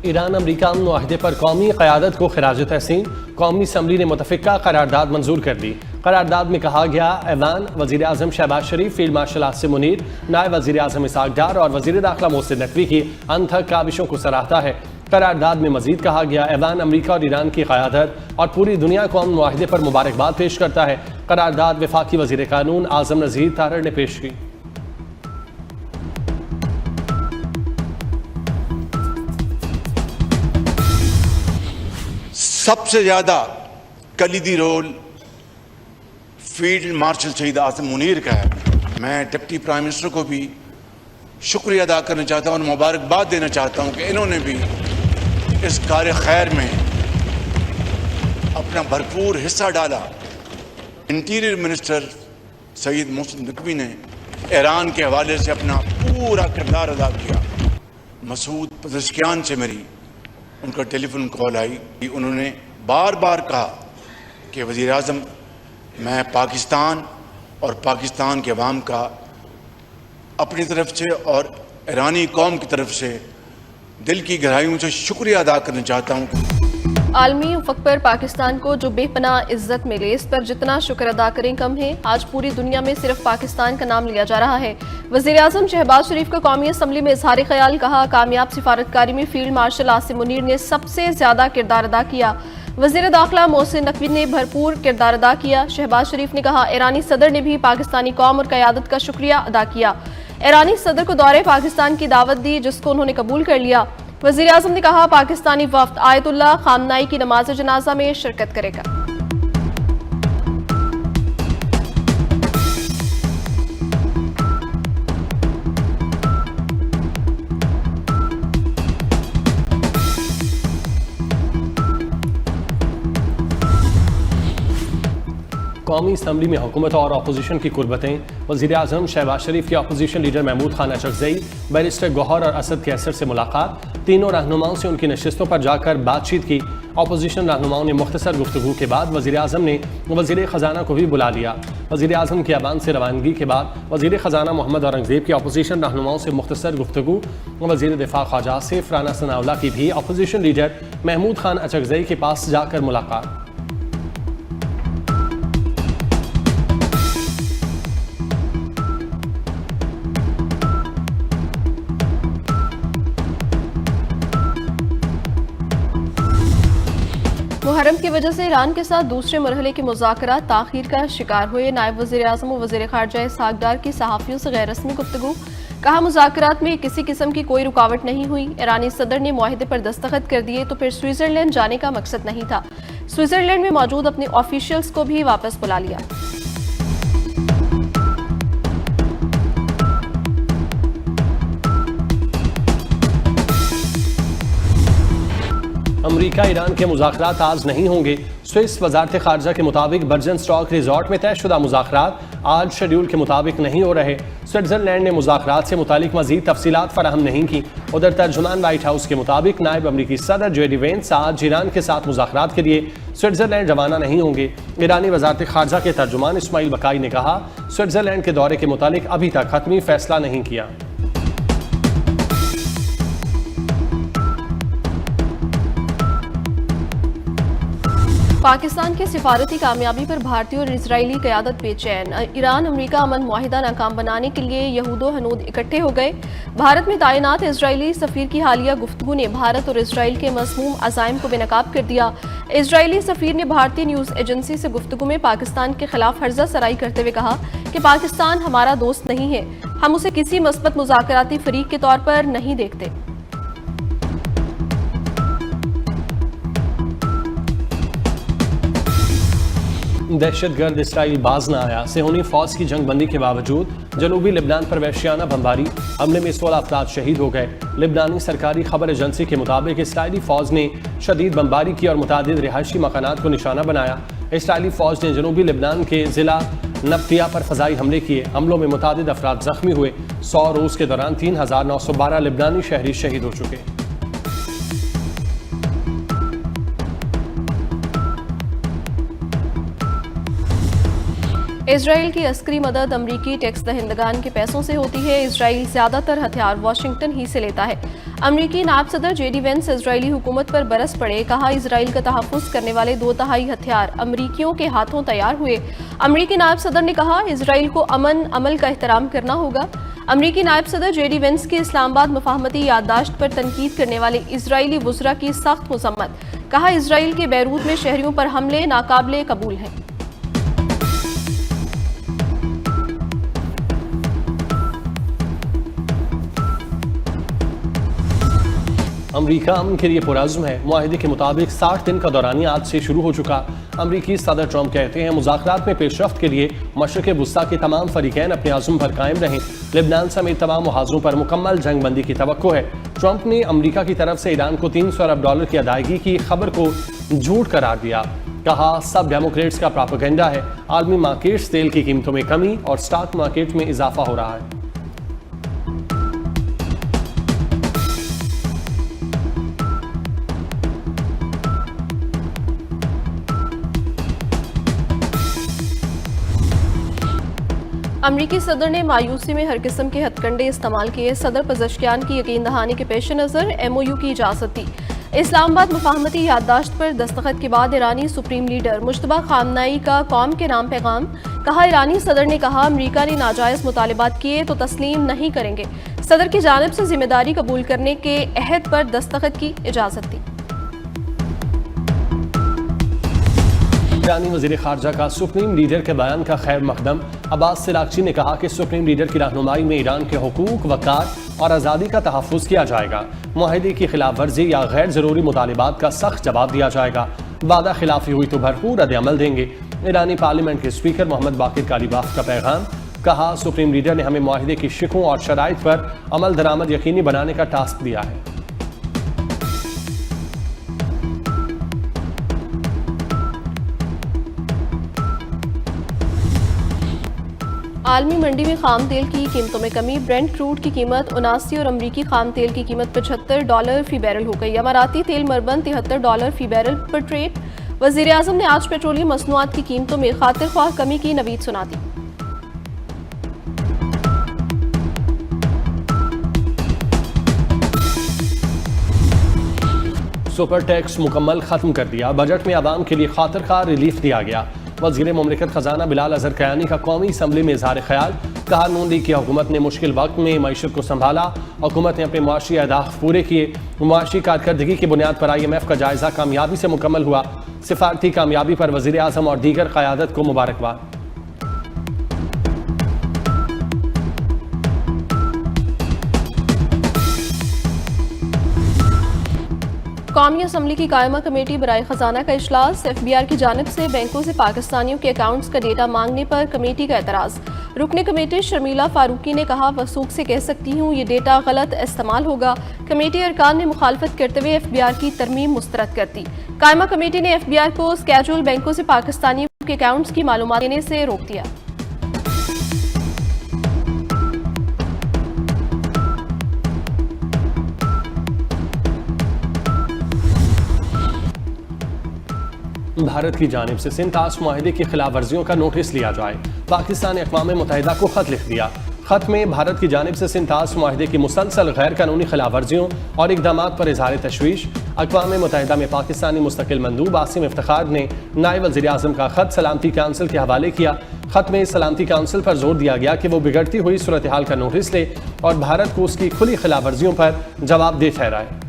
Iran अमरीका मुआहदे पर कौमी क़यादत को खराज तहसीन। कौमी असम्बली ने मुतफ़िका करारदाद मंजूर कर दी। करारदाद में कहा गया, ऐवान वज़ीर आज़म शहबाज शरीफ, फील्ड मार्शल आसिम मुनीर, नायब वज़ीर आज़म इसहाक़ डार और वज़ीर दाखिला मोहसिन नकवी की अनथक काविशों को सराहता है। करारदाद में मजीद कहा गया, ऐवान अमरीका और ईरान की क़यादत और पूरी दुनिया को अमन मुआहदे पर मुबारकबाद पेश करता है। करारदाद वफाकी वज़ीर कानून आज़म नज़ीर तारड़ ने पेश की। सबसे ज़्यादा कलीदी रोल फील्ड मार्शल शहीद आसिम मुनीर का है। मैं डिप्टी प्राइम मिनिस्टर को भी शुक्रिया अदा करना चाहता हूँ और मुबारकबाद देना चाहता हूँ कि इन्होंने भी इस कार्य खैर में अपना भरपूर हिस्सा डाला। इंटीरियर मिनिस्टर सईद मोहसिन नकवी ने ईरान के हवाले से अपना पूरा किरदार अदा किया। मसूद पज़ेश्कियान से मेरी उनका टेलीफोन कॉल आई कि उन्होंने बार बार कहा कि वज़ीर आज़म, मैं पाकिस्तान और पाकिस्तान के अवाम का अपनी तरफ से और ईरानी कौम की तरफ से दिल की गहराइयों से शुक्रिया अदा करना चाहता हूँ। आलमी उफ़क़ पर पाकिस्तान को जो बेपनाह इज्जत मिले, इस पर जितना शुक्र अदा करें कम है। आज पूरी दुनिया में सिर्फ पाकिस्तान का नाम लिया जा रहा है। वज़ीर आज़म शहबाज शरीफ का कौमी असम्बली में इजहार ख्याल, कहा कामयाब सिफारतकारी में फील्ड मार्शल आसिम मुनीर ने सबसे ज्यादा किरदार अदा किया। वज़ीर दाखिला मोहसिन नकवी ने भरपूर किरदार अदा किया। शहबाज शरीफ ने कहा, ईरानी सदर ने भी पाकिस्तानी कौम और क़यादत का शुक्रिया अदा किया। ईरानी सदर को दौरे पाकिस्तान की दावत दी, जिसको उन्होंने कबूल कर लिया। वज़ीर आज़म ने कहा, पाकिस्तानी वफ़द आयतुल्लाह खामनाई की नमाज जनाजा में शिरकत करेगा। कौमी असम्बली में हुकूमत और अपोजिशन की कुर्बतें। वज़ीर आज़म शहबाज शरीफ के opposition leader Mahmood Khan Achakzai, barrister Gohar और असद कैसर से मुलाकात। तीनों रहनुमाओं से उनकी नशिस्तों पर जाकर बातचीत की। अपोजिशन रहनुमाओं ने मुख्तसर गुफ्तगू के बाद वज़ीर आज़म ने वज़ीर ख़जाना को भी बुला लिया। वज़ीर आज़म की अबान से रवानगी के बाद वज़ीर ख़जाना मोहम्मद औरंगज़ेब की अपोजिशन रहनुमाओं से मुख्तसर गुफ्तगू। वज़ीर दिफ़ा ख्वाजा आसिफ राना सनाउल्लाह की भी अपोजिशन लीडर महमूद खान अचकज़ई के पास जाकर मुलाकात। मुहर्रम की वजह से ईरान के साथ दूसरे मरहले के मुज़ाकरात ताख़ीर का शिकार हुए। नायब वज़ीर आज़म और वज़ीर ख़ारजा इसहाक़ डार की सहाफ़ियों से गैर रस्मी गुफ्तगू, कहा मुज़ाकरात में किसी किस्म की कोई रुकावट नहीं हुई। ईरानी सदर ने मुआहदे पर दस्तखत कर दिए तो फिर स्विट्ज़रलैंड जाने का मकसद नहीं था। स्विट्ज़रलैंड में मौजूद अपने ऑफिशियल्स को भी वापस बुला लिया। अमरीका ईरान के मुज़ाकरात आज नहीं होंगे। स्विस वज़ारत ख़ारजा के मुताबिक बर्जन स्टॉक रिजॉर्ट में तयशुदा मुज़ाकरात आज शेड्यूल के मुताबिक नहीं हो रहे। स्विट्ज़रलैंड ने मुज़ाकरात से मुतालिक मज़ीद तफसीलात फराहम नहीं की। उधर तर्जुमान वाइट हाउस के मुताबिक नायब अमरीकी सदर जेडी वेंस आज ईरान के साथ मुज़ाकरात के लिए स्विट्ज़रलैंड रवाना नहीं होंगे। ईरानी वज़ारत ख़ारजा के तर्जुमान इस्माइल बकाई ने कहा, स्विट्ज़रलैंड के दौरे के मुतालिक अभी तक हतमी फैसला नहीं किया। पाकिस्तान की सिफारती कामयाबी पर भारतीय और इजरायली क़यादत बेचैन। ईरान अमरीका अमन मुआहिदा नाकाम बनाने के लिए यहूदो हनूद इकट्ठे हो गए। भारत में तैनात इजरायली सफ़ीर की हालिया गुफ्तगू ने भारत और इसराइल के मज़मूम अज़ाइम को बेनकाब कर दिया। इजरायली सफ़ीर ने भारतीय न्यूज़ एजेंसी से गुफ्तगू में पाकिस्तान के खिलाफ हर्जा सराई करते हुए कहा कि पाकिस्तान हमारा दोस्त नहीं है, हम उसे किसी मस्बत मुज़ाकराती फ़रीक के तौर पर नहीं देखते। दहशतगर्द इसराइल बाज न आया। सेहूनी फौज की जंगबंदी के बावजूद जनूबी लिबनान पर वहशियाना बमबारी, हमले में 16 अफराद शहीद हो गए। लिबनानी सरकारी खबर एजेंसी के मुताबिक इसराइली फौज ने शदीद बमबारी की और मुतादिद रिहायशी मकानात को निशाना बनाया। इसराइली फौज ने जनूबी लिबनान के जिला नब्तिया पर फजाई हमले किए। हमलों में मुतादिद अफराद जख्मी हुए। 100 रोज़ के दौरान 3912 लिबनानी शहरी शहीद हो चुके। इसराइल की अस्करी मदद अमरीकी टैक्स दहिंदगान के पैसों से होती है। इसराइल ज्यादातर हथियार वाशिंगटन ही से लेता है। अमरीकी नायब सदर जेडी वेंस इसराइली हुकूमत पर बरस पड़े। कहा, इसराइल का तहफ़्फ़ुज़ करने वाले 2/3 हथियार अमरीकियों के हाथों तैयार हुए। अमरीकी नायब सदर ने कहा, इसराइल को अमन अमल का एहतराम करना होगा। अमरीकी नायब सदर जेडी वेंस की इस्लामाबाद मुफाहमती याददाश्त पर तनकीद करने वाले इसराइली वुज़रा की सख्त मज़म्मत। कहा, इसराइल के बैरूत में शहरियों पर हमले नाकाबिले कबूल हैं। अमरीका अमन के लिए पुरज़्म है। मुआहदे के मुताबिक 60 दिन का दौरानिया आज से शुरू हो चुका। अमरीकी सदर ट्रंप कहते हैं, मुज़ाकरात में पेशरफ्त के लिए मशरिक़ वुस्ता के तमाम फरीक़ैन अपने आज़म पर कायम रहें। लेबनान समेत तमाम मुहाज़ों पर मुकम्मल जंगबंदी की तवक्को है। ट्रंप ने अमरीका की तरफ से ईरान को $300 अरब की अदायगी की खबर को झूठ करार दिया। कहा, सब डेमोक्रेट्स का प्रोपेगेंडा है। आलमी मार्केट्स तेल की कीमतों में कमी और स्टॉक मार्केट में इजाफा हो रहा है। अमरीकी सदर ने मायूसी में हर किस्म के हथकंडे इस्तेमाल किए। सदर पज़श्कियान की यकीन दहानी के पेश नज़र MOU की इजाज़त दी। इस्लामाबाद मुफाहमती याददाश्त पर दस्तखत के बाद ईरानी सुप्रीम लीडर मुश्तबा खामनाई का कौम के नाम पैगाम। कहा, ईरानी सदर ने कहा, अमरीका ने नाजायज़ मुतालिबात किए तो तस्लीम नहीं करेंगे। सदर की जानिब से जिम्मेदारी कबूल करने के अहद पर दस्तखत की इजाज़त दी। ईरानी वज़ीर ख़ारजा का सुप्रीम लीडर के बयान का खैर मकदम। अब्बास सिरागची ने कहा कि सुप्रीम लीडर की रहनुमाई में ईरान के हुकूक, वक़ार और आज़ादी का तहफ़्फ़ुज़ किया जाएगा। मुआहदे की खिलाफ वर्जी या गैर ज़रूरी मुतालिबात का सख्त जवाब दिया जाएगा। वादा खिलाफी हुई तो भरपूर रद्द-ए-अमल देंगे। ईरानी पार्लियामेंट के स्पीकर मोहम्मद बाकिर कालीबाफ का पैगाम। कहा, सुप्रीम लीडर ने हमें मुआहदे की शिकों और शराइत पर अमल दरामद यकीनी बनाने का टास्क दिया है। आलमी मंडी में खाम तेल की कीमतों में कमी। ब्रेंट क्रूड की कीमत 79 और अमरीकी खाम तेल की कीमत $75 फी बैरल हो गई। अमाराती तेल मरबन $73 फी बैरल पर ट्रेड। वज़ीर आज़म ने आज पेट्रोलियम मसनूआत की कीमतों में खातिर ख्वाह कमी की नवीद सुना दी। सुपर टैक्स मुकम्मल खत्म कर दिया। बजट में आवाम के लिए खातिर ख्वाह रिलीफ दिया गया। वज़ीर मुमलिकत खजाना बिलाल अज़हर कयानी का कौमी असम्बली में इज़हार ख्याल। कहा, नून लीग की हुकूमत ने मुश्किल वक्त में मईशत को संभाला। हुकूमत ने अपने मुआशी अहदाफ पूरे किए। मुआशी कारकर्दगी की बुनियाद पर IMF का जायजा कामयाबी से मुकम्मल हुआ। सिफारती कामयाबी पर वज़ीर आज़म और दीगर क़यादत को मुबारकबाद। कौमी असम्बली की कायमा कमेटी बराए खजाना का इजलास। FBI की जानिब से बैंकों से पाकिस्तानियों के अकाउंट्स का डेटा मांगने पर कमेटी का एतराज़। रुकने कमेटी शर्मिला फारूकी ने कहा, वसूख से कह सकती हूँ ये डेटा गलत इस्तेमाल होगा। कमेटी अरकान ने मुखालफत करते हुए FBI की तरमीम मुस्तरद कर दी। कायमा कमेटी ने FBI को स्केड्यूल बैंकों से पाकिस्तानियों के अकाउंट्स की मालूमात देने से रोक दिया। भारत की जानिब से सिंतास मुआहदे की खिलाफ वर्जियों का नोटिस लिया जाए। पाकिस्तान ने अक़वाम मुत्तहिदा को खत लिख दिया। खत में भारत की जानिब से सिंतास मुआहदे की मुसलसल गैर कानूनी खिलाफ वर्जियों और इक़दामात पर इज़हार तशवीश। अक़वाम मुत्तहिदा में पाकिस्तानी मुस्तकिल मंदूब आसिम इफ्तिखार ने नायब वज़ीर आज़म का खत सलामती काउंसिल के हवाले किया। खत में सलामती काउंसिल पर जोर दिया गया कि वो बिगड़ती हुई सूरत हाल का नोटिस ले और भारत को उसकी खुली खिलाफ वर्जियों पर जवाबदेह ठहराए।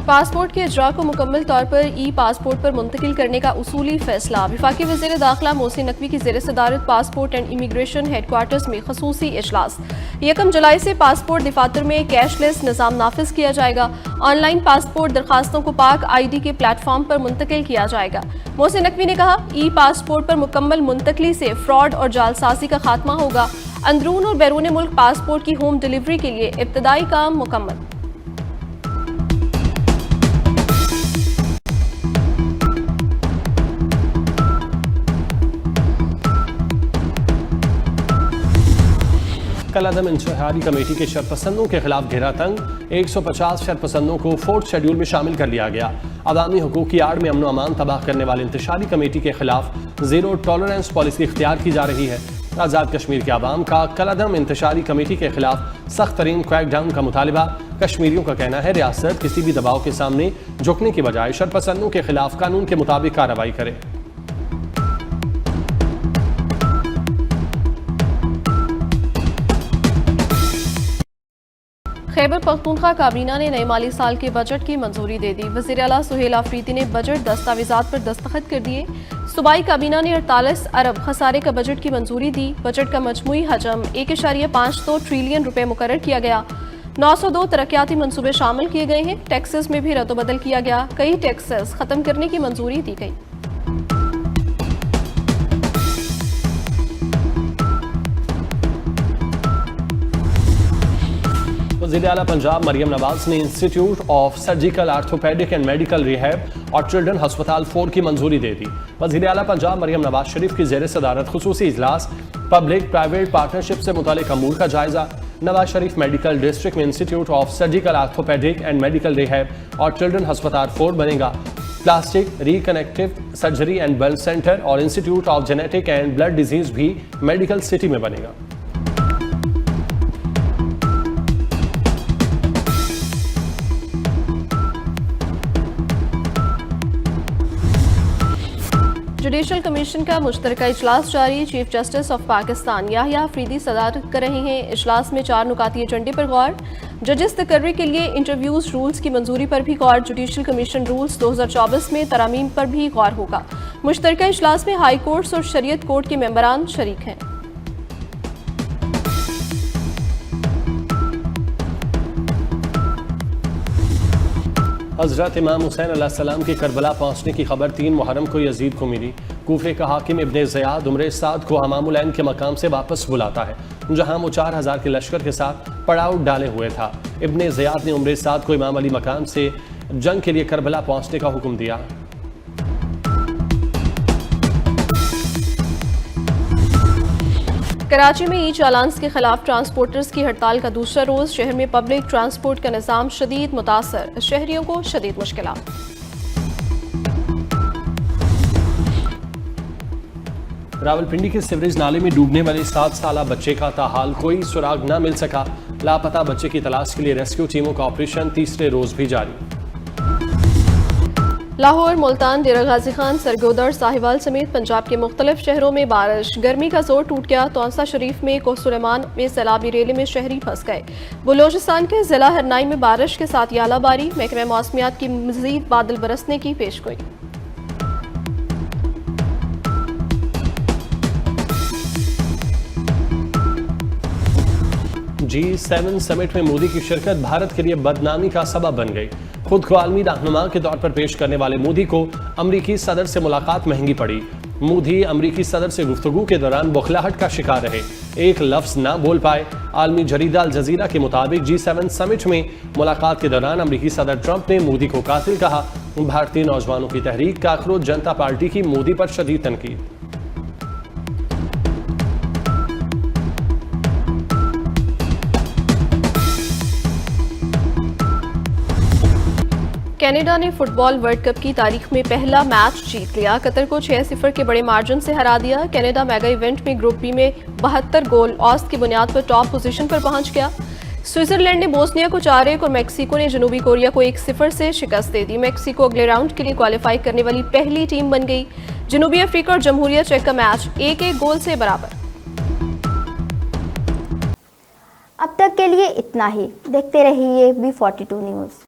पासपोर्ट के इजरा को मुकम्मल तौर पर पासपोर्ट पर मुंतकिल करने का उसूली फैसला। वफाकी वज़ीर दाखिला मोहसिन नकवी की ज़ेर सदारत पासपोर्ट एंड इमिग्रेशन हेडक्वार्टर्स में खसूसी इजलास। 1 जुलाई से पासपोर्ट दफातर में कैशलेस निज़ाम नाफिज किया जाएगा। ऑनलाइन पासपोर्ट दरखास्तों को पाक ID के प्लेटफॉर्म पर मुंतकिल किया जाएगा। मोहसिन नकवी ने कहा, पासपोर्ट पर मुकम्मल मुंतकली से फ्रॉड और जालसाजी का खात्मा होगा। अंदरून और बैरून मुल्क पासपोर्ट की होम डिलीवरी के लिए इब्तदाई काम मुकम्मल। कलअदम इंतहारी कमेटी के शरपसंदों के खिलाफ घेरा तंग, 150 शरपसंदों को 4th शेड्यूल में शामिल कर लिया गया। अवामी हुकूक की आड़ में अमन अमान तबाह करने वाले इंतहारी कमेटी के खिलाफ जीरो टॉलरेंस पॉलिसी इख्तियार की जा रही है। आज़ाद कश्मीर के अवाम का कलअदम इंतशारी कमेटी के खिलाफ सख्त तरीन क्रैकडाउन का मुतालबा। कश्मीरियों का कहना है रियासत किसी भी दबाव के सामने झुकने की बजाय शरपसंदों के खिलाफ कानून के मुताबिक कार्रवाई करे। खैबर पख्तूनख्वा काबीना ने नए माली साल के बजट की मंजूरी दे दी। वज़ीर आला सुहेल आफरीदी ने बजट दस्तावेजात पर दस्तखत कर दिए। सूबाई काबीना ने 48 अरब खसारे का बजट की मंजूरी दी। बजट का मजमूई हजम 1.52 ट्रिलियन रुपए मुकर्रर किया गया। 902 तरक्याती मंसूबे शामिल किए गए हैं। टैक्सेस में भी रद्दबदल किया गया। कई टैक्सेस खत्म करने की मंजूरी दी गई। वज़ीर आला पंजाब मरियम नवाज ने institute of surgical orthopaedic and medical rehab और चिल्ड्रन हस्पताल 4 की मंजूरी दे दी। वज़ीर आला पंजाब मरियम नवाज शरीफ की ज़ेर सदारत खुसूसी इजलास पब्लिक प्राइवेट पार्टनरशिप से मुतालिक अमूर का जायजा। नवाज शरीफ मेडिकल डिस्ट्रिक्ट में institute of surgical orthopaedic and medical rehab और चिल्ड्रन हस्पताल 4 बनेगा। Plastic reconstructive surgery and wealth centre और institute of genetic and blood disease भी मेडिकल सिटी में बनेगा। जुडिशल कमीशन का मुश्तरका इजलास जारी। Chief justice of Pakistan Yahya Afridi सदारत कर रहे हैं। इजलास में 4 नुकाती एजेंडे पर गौर। जजेस तकर्री के लिए इंटरव्यूज रूल्स की मंजूरी पर भी गौर। जुडिशल कमीशन रूल्स 2024 में तरमीम पर भी गौर होगा। मुश्तरका इजलास में हाई कोर्ट्स और शरीयत कोर्ट के मेंबरान शरीक हैं। हज़रत इमाम हुसैन अलैहिस्सलाम के करबला पहुँचने की खबर 3 मुहर्रम को यजीद को मिली। कूफे का हाकिम इब्ने ज़ियाद उम्रे साद को हमामुल ऐन के मकाम से वापस बुलाता है, जहाँ वो 4000 के लश्कर के साथ पड़ाव डाले हुए था। इब्ने ज़ियाद ने उम्रे साद को इमाम अली मकाम से जंग के लिए करबला पहुँचने का हुक्म दिया। कराची में ई चालान्स के खिलाफ ट्रांसपोर्टर्स की हड़ताल का दूसरा रोज। शहर में पब्लिक ट्रांसपोर्ट का निज़ाम शदीद मुतासर, शहरियों को शदीद मुश्किलात। रावलपिंडी के सिवरेज नाले में डूबने वाले 7 साला बच्चे का ताहाल कोई सुराग न मिल सका। लापता बच्चे की तलाश के लिए रेस्क्यू टीमों का ऑपरेशन तीसरे रोज भी जारी। लाहौर, मुल्तान, डेरा गाजी खान, सरगोदर, साहिवाल समेत पंजाब के मुख्तलिफ शहरों में बारिश। गर्मी का जोर टूट गया। तौंसा शरीफ में, कोसुलेमान में सैलाबी रेले में शहरी फंस गए। बलोचिस्तान के जिला हरनाई में बारिश के साथ यालाबारी। महकमे मौसमियात की मजीद बादल बरसने की पेशगोई। G7 समिट में मोदी की शिरकत भारत के लिए बदनामी का सबब बन गई। खुद को आलमी रहनुमा के तौर पर पेश करने वाले मोदी को अमरीकी सदर से मुलाकात महंगी पड़ी। मोदी अमरीकी सदर से गुफ्तगू के दौरान बौखलाहट का शिकार रहे, एक लफ्ज ना बोल पाए। आलमी जरीदा अल जजीरा के मुताबिक G7 समिट में मुलाकात के दौरान अमरीकी सदर ट्रंप ने मोदी को कातिल कहा। भारतीय नौजवानों की तहरीक काकरोच जनता पार्टी की मोदी पर शदीद तनकीद। कनाडा ने फुटबॉल वर्ल्ड कप की तारीख में पहला मैच जीत लिया। कतर को 6-0 के बड़े मार्जिन से हरा दिया। कनाडा मेगा इवेंट में ग्रुप बी में 72 गोल औसत की बुनियाद पर टॉप पोजीशन पर पहुंच गया। स्विट्जरलैंड ने बोस्निया को 4-1 और मेक्सिको ने जनूबी कोरिया को 1-0 से शिकस्त दे दी। मेक्सिको अगले राउंड के लिए क्वालिफाई करने वाली पहली टीम बन गई। जनूबी अफ्रीका और जमहूरिया चेक का मैच 1-1 गोल से बराबर। अब तक के लिए इतना ही। देखते रहिए B42 न्यूज़।